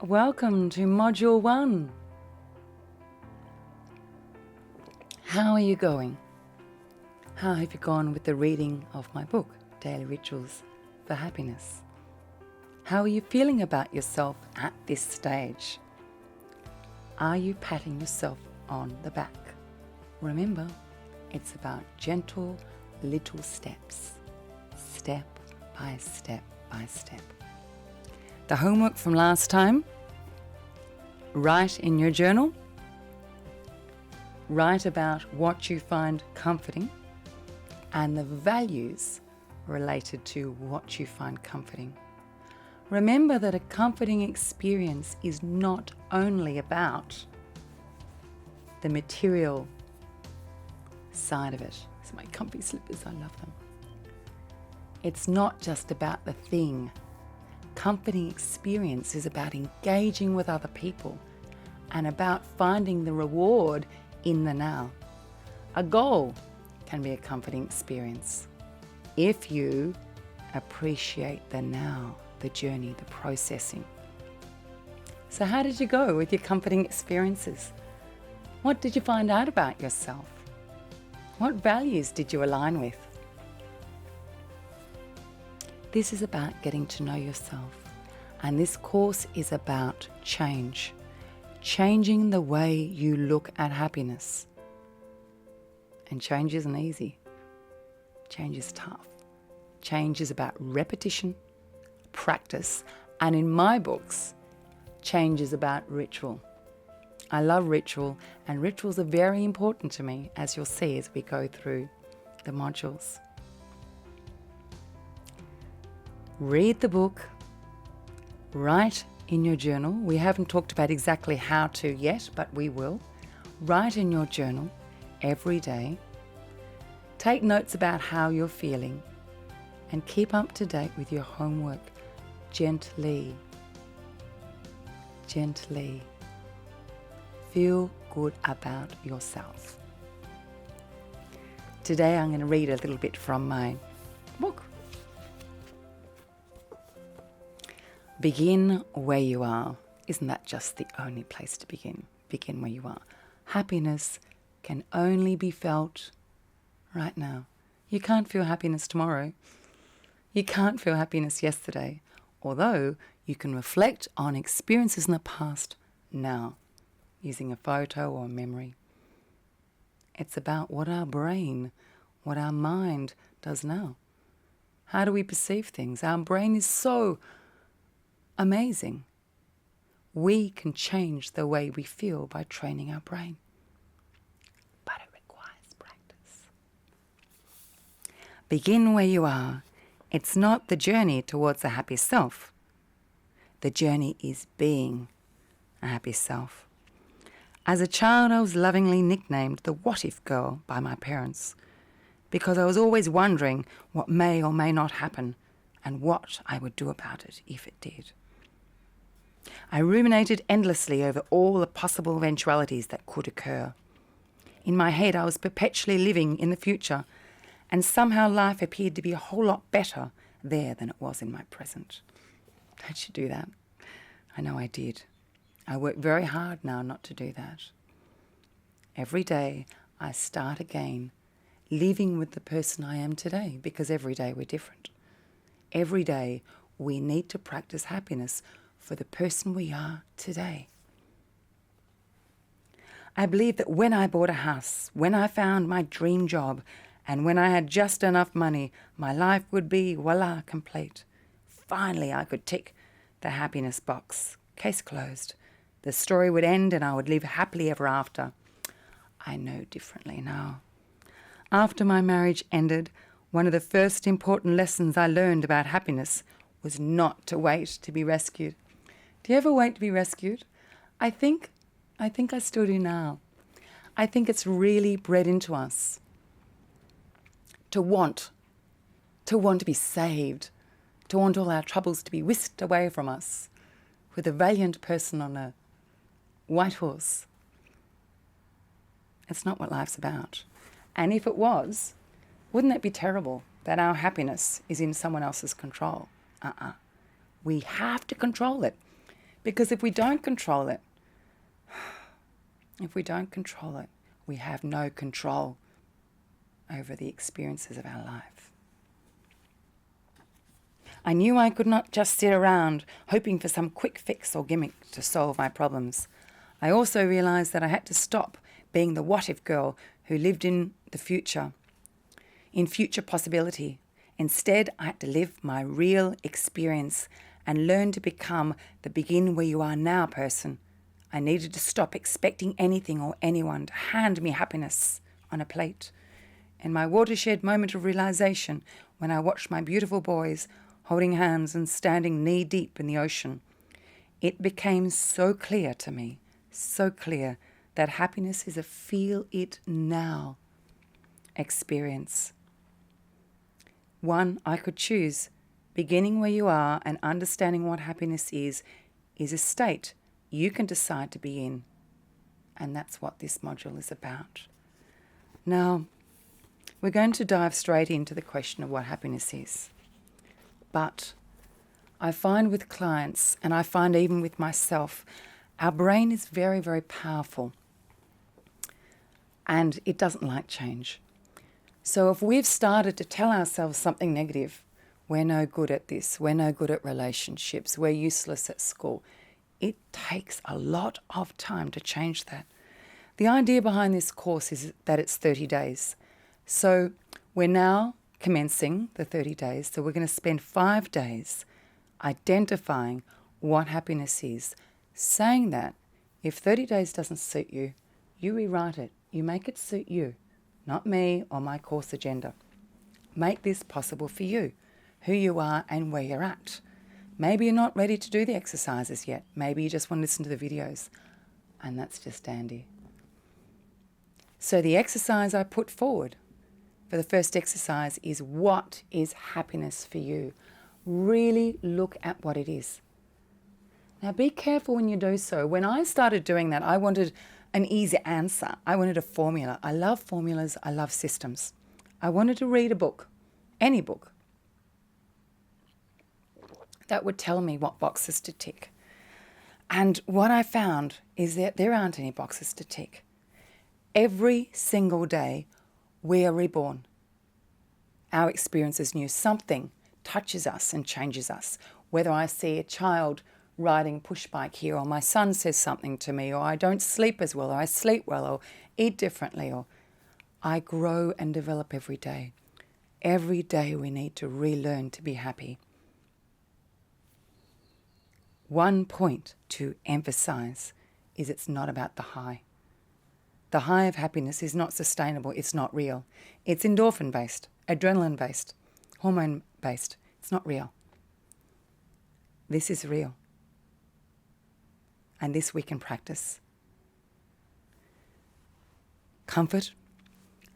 Welcome to Module 1. How are you going? How have you gone with the reading of my book, Daily Rituals for Happiness? How are you feeling about yourself at this stage? Are you patting yourself on the back? Remember, it's about gentle little steps, step by step by step. The homework from last time: write in your journal, write about what you find comforting and the values related to what you find comforting. Remember that a comforting experience is not only about the material side of it. It's my comfy slippers, I love them. It's not just about the thing. Comforting experience is about engaging with other people and about finding the reward in the now. A goal can be a comforting experience if you appreciate the now, the journey, the processing. So how did you go with your comforting experiences? What did you find out about yourself? What values did you align with? This is about getting to know yourself, and this course is about change, changing the way you look at happiness. And change isn't easy. Change is tough. Change is about repetition, practice, and in my books, change is about ritual. I love ritual, and rituals are very important to me, as you'll see as we go through the modules. Read the book, write in your journal. We haven't talked about exactly how to yet, but we will. Write in your journal every day. Take notes about how you're feeling and keep up to date with your homework gently. Gently. Feel good about yourself. Today I'm going to read a little bit from my book. Begin where you are. Isn't that just the only place to begin? Begin where you are. Happiness can only be felt right now. You can't feel happiness tomorrow. You can't feel happiness yesterday, although you can reflect on experiences in the past now, using a photo or a memory. It's about what our brain, what our mind does now. How do we perceive things? Our brain is so amazing. We can change the way we feel by training our brain. But it requires practice. Begin where you are. It's not the journey towards a happy self. The journey is being a happy self. As a child, I was lovingly nicknamed the what if girl by my parents because I was always wondering what may or may not happen and what I would do about it if it did. I ruminated endlessly over all the possible eventualities that could occur. In my head, I was perpetually living in the future, and somehow life appeared to be a whole lot better there than it was in my present. Don't you do that? I know I did. I work very hard now not to do that. Every day I start again, living with the person I am today, because every day we're different. Every day we need to practice happiness for the person we are today. I believe that when I bought a house, when I found my dream job, and when I had just enough money, my life would be, voila, complete. Finally, I could tick the happiness box. Case closed. The story would end and I would live happily ever after. I know differently now. After my marriage ended, one of the first important lessons I learned about happiness was not to wait to be rescued. Do you ever wait to be rescued? I think I still do now. I think it's really bred into us to want to be saved, to want all our troubles to be whisked away from us with a valiant person on a white horse. It's not what life's about. And if it was, wouldn't that be terrible that our happiness is in someone else's control? We have to control it Because if we don't control it, we have no control over the experiences of our life. I knew I could not just sit around hoping for some quick fix or gimmick to solve my problems. I also realised that I had to stop being the what-if girl who lived in the future, in future possibility. Instead, I had to live my real experience and learn to become the begin where you are now person. I needed to stop expecting anything or anyone to hand me happiness on a plate. In my watershed moment of realisation, when I watched my beautiful boys holding hands and standing knee-deep in the ocean, it became so clear to me, so clear, that happiness is a feel-it-now experience. One I could choose. Beginning where you are and understanding what happiness is a state you can decide to be in. And that's what this module is about. Now, we're going to dive straight into the question of what happiness is. But I find with clients, and I find even with myself, our brain is very, very powerful. And it doesn't like change. So if we've started to tell ourselves something negative, we're no good at this, we're no good at relationships, we're useless at school, it takes a lot of time to change that. The idea behind this course is that it's 30 days. So we're now commencing the 30 days. So we're going to spend 5 days identifying what happiness is, saying that if 30 days doesn't suit you, you rewrite it. You make it suit you, not me or my course agenda. Make this possible for you, who you are and where you're at. Maybe you're not ready to do the exercises yet. Maybe you just want to listen to the videos, and that's just dandy. So the exercise I put forward for the first exercise is, what is happiness for you? Really look at what it is. Now be careful when you do so. When I started doing that, I wanted an easy answer. I wanted a formula. I love formulas. I love systems. I wanted to read a book, any book, that would tell me what boxes to tick. And what I found is that there aren't any boxes to tick. Every single day, we are reborn. Our experience is new. Something touches us and changes us. Whether I see a child riding push bike here, or my son says something to me, or I don't sleep as well, or I sleep well, or eat differently, or I grow and develop every day. Every day we need to relearn to be happy. One point to emphasize is it's not about the high. The high of happiness is not sustainable. It's not real. It's endorphin-based, adrenaline-based, hormone-based. It's not real. This is real. And this we can practice. Comfort,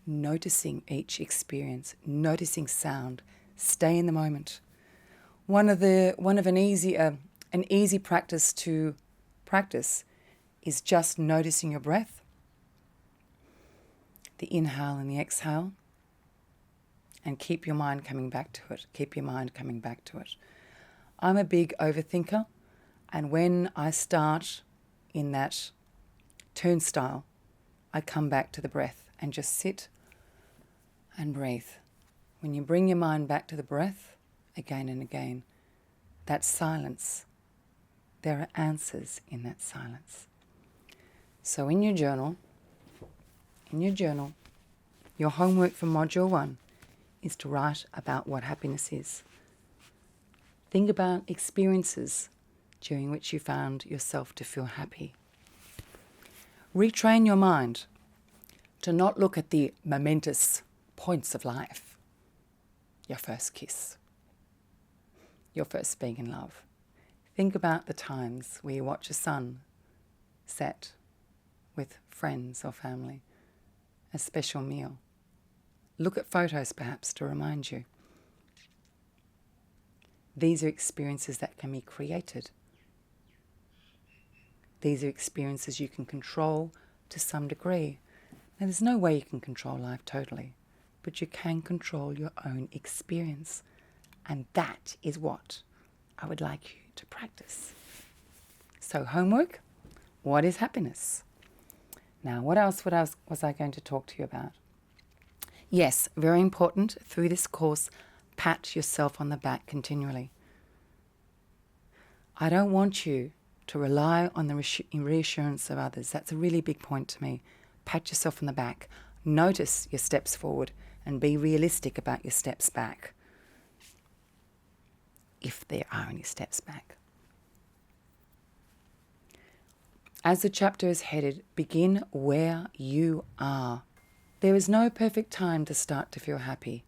noticing each experience, noticing sound, stay in the moment. An easy practice to practice is just noticing your breath, the inhale and the exhale, and keep your mind coming back to it. Keep your mind coming back to it. I'm a big overthinker, and when I start in that turnstile, I come back to the breath and just sit and breathe. When you bring your mind back to the breath again and again, that silence, there are answers in that silence. So in your journal, your homework for Module 1 is to write about what happiness is. Think about experiences during which you found yourself to feel happy. Retrain your mind to not look at the momentous points of life. Your first kiss, your first being in love. Think about the times where you watch a sun set with friends or family, a special meal. Look at photos perhaps to remind you. These are experiences that can be created. These are experiences you can control to some degree. Now, there's no way you can control life totally, but you can control your own experience. And that is what I would like you to practice. So homework, what is happiness? Now, what else was I going to talk to you about? Yes, very important, through this course, pat yourself on the back continually. I don't want you to rely on the reassurance of others. That's a really big point to me. Pat yourself on the back. Notice your steps forward and be realistic about your steps back, if there are any steps back. As the chapter is headed, begin where you are. There is no perfect time to start to feel happy,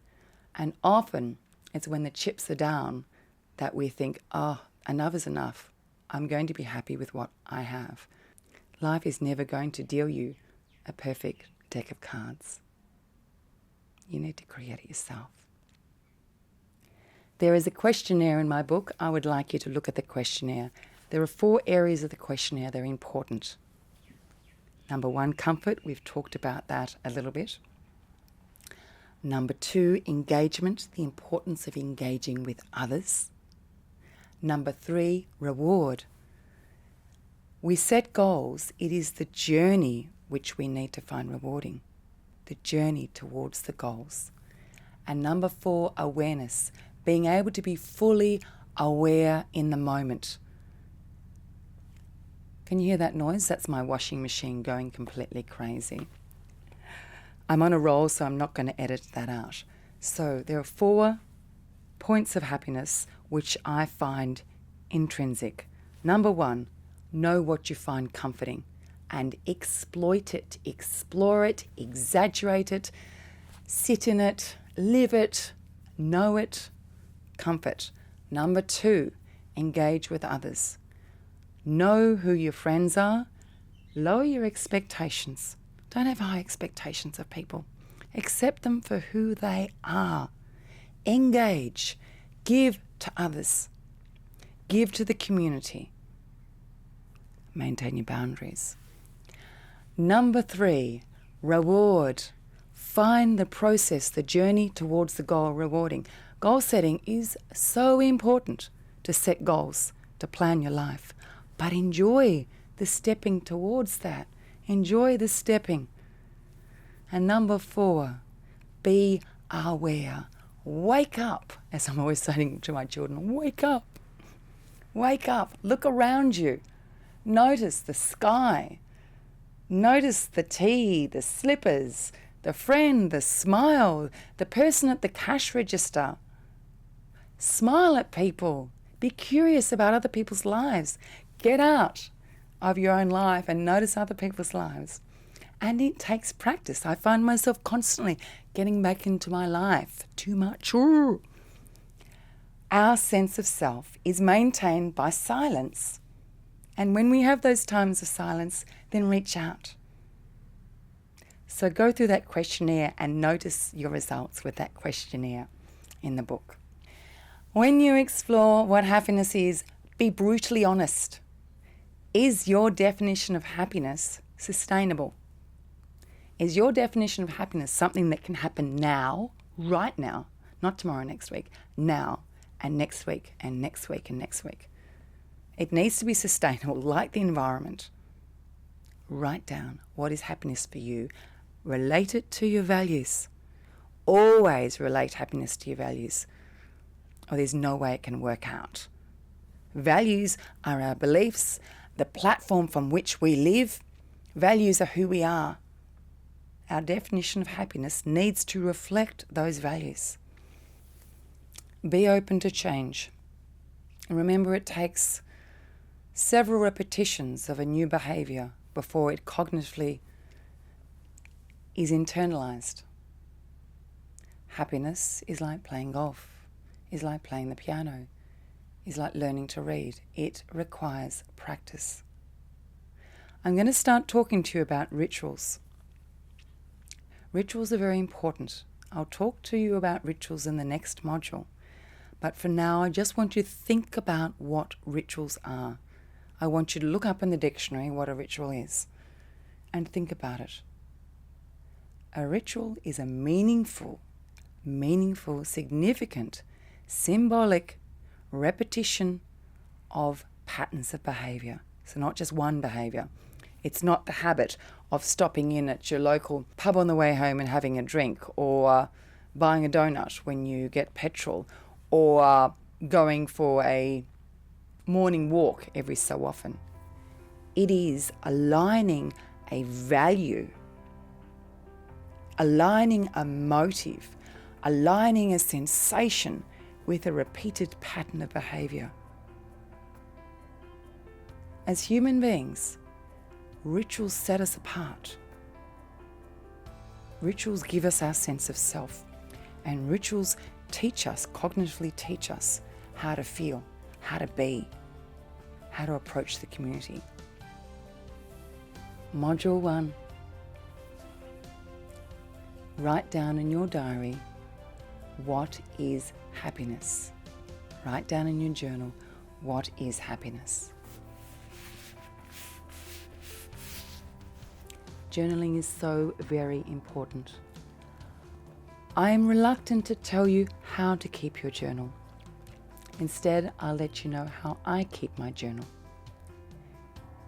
and often it's when the chips are down that we think, enough is enough. I'm going to be happy with what I have. Life is never going to deal you a perfect deck of cards. You need to create it yourself. There is a questionnaire in my book. I would like you to look at the questionnaire. There are 4 areas of the questionnaire that are important. Number 1, comfort. We've talked about that a little bit. Number 2, engagement, the importance of engaging with others. Number 3, reward. We set goals. It is the journey which we need to find rewarding, the journey towards the goals. And number 4, awareness, being able to be fully aware in the moment. Can you hear that noise? That's my washing machine going completely crazy. I'm on a roll, so I'm not going to edit that out. So there are 4 points of happiness which I find intrinsic. Number 1, know what you find comforting and exploit it, explore it, exaggerate it, sit in it, live it, know it, comfort. Number 2, engage with others. Know who your friends are. Lower your expectations. Don't have high expectations of people. Accept them for who they are. Engage. Give to others. Give to the community. Maintain your boundaries. Number 3, reward. Find the process, the journey towards the goal rewarding. Goal setting is so important, to set goals, to plan your life. But enjoy the stepping towards that. Enjoy the stepping. And number 4, be aware. Wake up, as I'm always saying to my children, wake up. Wake up. Look around you. Notice the sky. Notice the tea, the slippers, the friend, the smile, the person at the cash register. Smile at people. Be curious about other people's lives. Get out of your own life and notice other people's lives. And it takes practice. I find myself constantly getting back into my life. Too much. Ooh. Our sense of self is maintained by silence. And when we have those times of silence, then reach out. So go through that questionnaire and notice your results with that questionnaire in the book. When you explore what happiness is, be brutally honest. Is your definition of happiness sustainable? Is your definition of happiness something that can happen now, right now, not tomorrow, next week, now, and next week, and next week, and next week? It needs to be sustainable, like the environment. Write down what is happiness for you. Relate it to your values. Always relate happiness to your values, or there's no way it can work out. Values are our beliefs, the platform from which we live. Values are who we are. Our definition of happiness needs to reflect those values. Be open to change. And remember, it takes several repetitions of a new behaviour before it cognitively is internalized. Happiness is like playing golf, is like playing the piano, is like learning to read. It requires practice. I'm going to start talking to you about rituals. Rituals are very important. I'll talk to you about rituals in the next module. But for now, I just want you to think about what rituals are. I want you to look up in the dictionary what a ritual is and think about it. A ritual is a meaningful, significant, symbolic repetition of patterns of behaviour. So not just one behaviour. It's not the habit of stopping in at your local pub on the way home and having a drink, or buying a donut when you get petrol, or going for a morning walk every so often. It is aligning a value, aligning a motive, aligning a sensation with a repeated pattern of behaviour. As human beings, rituals set us apart. Rituals give us our sense of self, and rituals cognitively teach us how to feel, how to be, how to approach the community. Module 1. Write down in your diary, what is happiness? Write down in your journal, what is happiness? Journaling is so very important. I am reluctant to tell you how to keep your journal. Instead, I'll let you know how I keep my journal.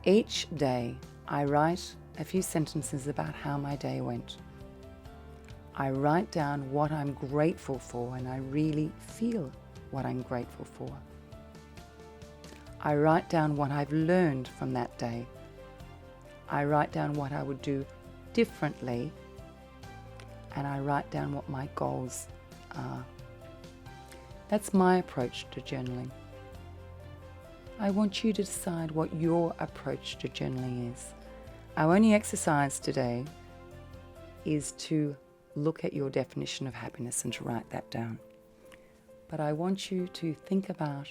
Each day, I write a few sentences about how my day went. I write down what I'm grateful for, and I really feel what I'm grateful for. I write down what I've learned from that day. I write down what I would do differently, and I write down what my goals are. That's my approach to journaling. I want you to decide what your approach to journaling is. Our only exercise today is to look at your definition of happiness and to write that down. But I want you to think about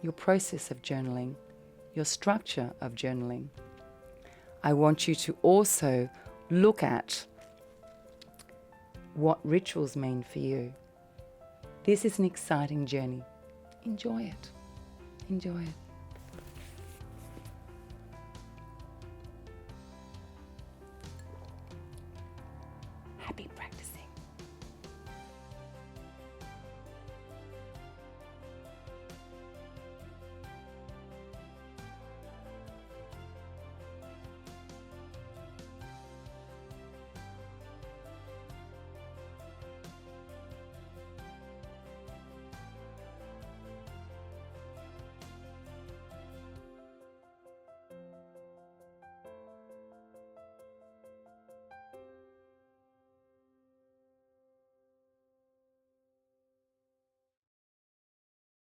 your process of journaling, your structure of journaling. I want you to also look at what rituals mean for you. This is an exciting journey. Enjoy it. Enjoy it.